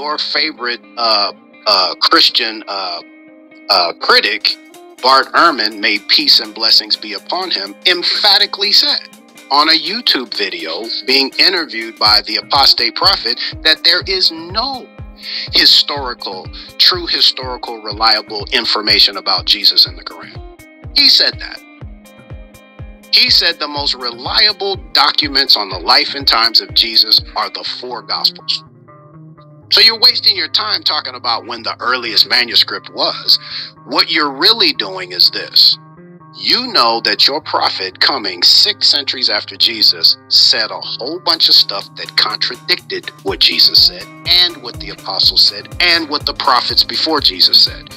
your favorite Christian critic, Bart Ehrman, may peace and blessings be upon him, emphatically said on a YouTube video being interviewed by the apostate prophet that there is no true historical, reliable information about Jesus in the Quran. He said that. He said the most reliable documents on the life and times of Jesus are the 4 Gospels. So you're wasting your time talking about when the earliest manuscript was. What you're really doing is this. You know that your prophet coming 6 centuries after Jesus said a whole bunch of stuff that contradicted what Jesus said and what the apostles said and what the prophets before Jesus said.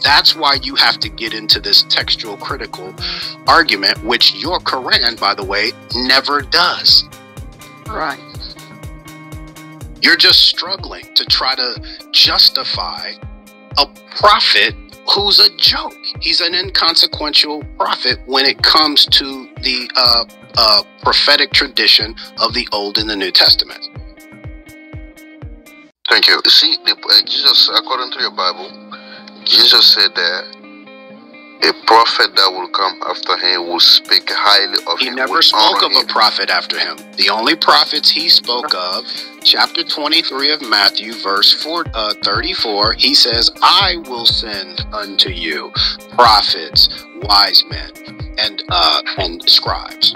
That's why you have to get into this textual critical argument, which your Quran, by the way, never does. Right. You're just struggling to try to justify a prophet who's a joke. He's an inconsequential prophet when it comes to the prophetic tradition of the Old and the New Testament. Thank you. See, Jesus, according to your Bible, Jesus said that a prophet that will come after him will speak highly of him. He never spoke of a prophet after him. The only prophets he spoke of, chapter 23 of Matthew, verse 34, he says, I will send unto you prophets, wise men, and scribes.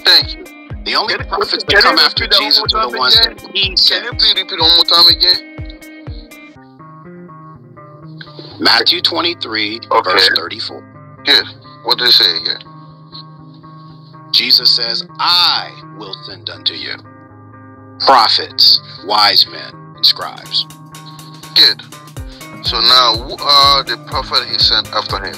Thank you. The only prophets that come after Jesus are the ones that he sent. Can you please repeat one more time again? Matthew 23, verse 34. Good. What did it say again? Jesus says, I will send unto you prophets, wise men, and scribes. Good. So now, who are the prophet he sent after him?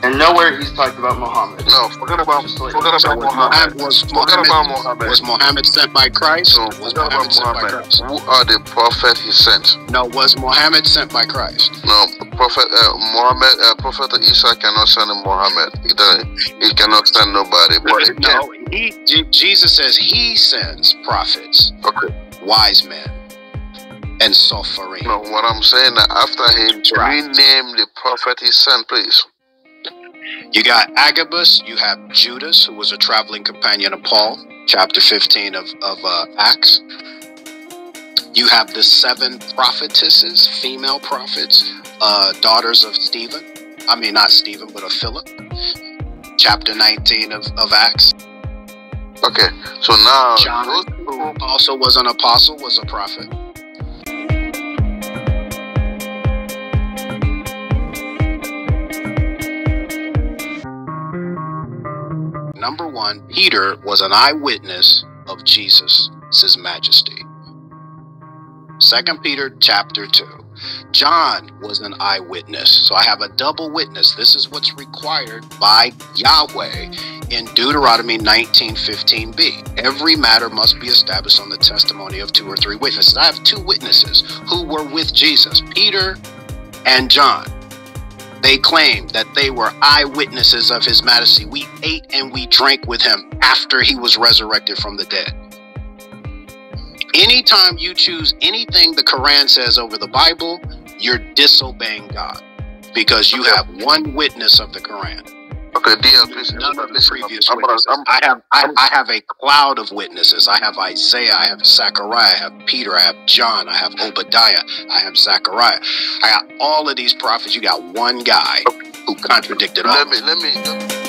And nowhere he's talked about Muhammad. No, forget about Muhammad. Was Muhammad sent by Christ? No, was Muhammad sent by Christ? Who are the prophet he sent? No, was Muhammad sent by Christ? No, Prophet Isa cannot send Muhammad. He cannot send nobody. But no, Jesus says he sends prophets, wise men, and Sopharim. No, what I'm saying that after him, rename the prophet he sent, please. You got Agabus, you have Judas, who was a traveling companion of Paul, chapter 15 of Acts. You have the 7 prophetesses, female prophets, daughters of Stephen. I mean, not Stephen, but of Philip. Chapter 19 of Acts. Okay, so now John, who also was an apostle, was a prophet. Number 1, Peter was an eyewitness of Jesus' majesty. 2 Peter chapter 2. John was an eyewitness. So I have a double witness. This is what's required by Yahweh in Deuteronomy 19:15b. Every matter must be established on the testimony of 2 or 3 witnesses. I have 2 witnesses who were with Jesus, Peter and John. They claimed that they were eyewitnesses of his majesty. We ate and we drank with him after he was resurrected from the dead. Anytime you choose anything the Quran says over the Bible, you're disobeying God because you have one witness of the Quran. Okay, please. None of the previous witnesses. I have a cloud of witnesses. I have Isaiah, I have Zechariah, I have Peter, I have John, I have Obadiah, I have Zechariah. I got all of these prophets. You got one guy who contradicted all. Let me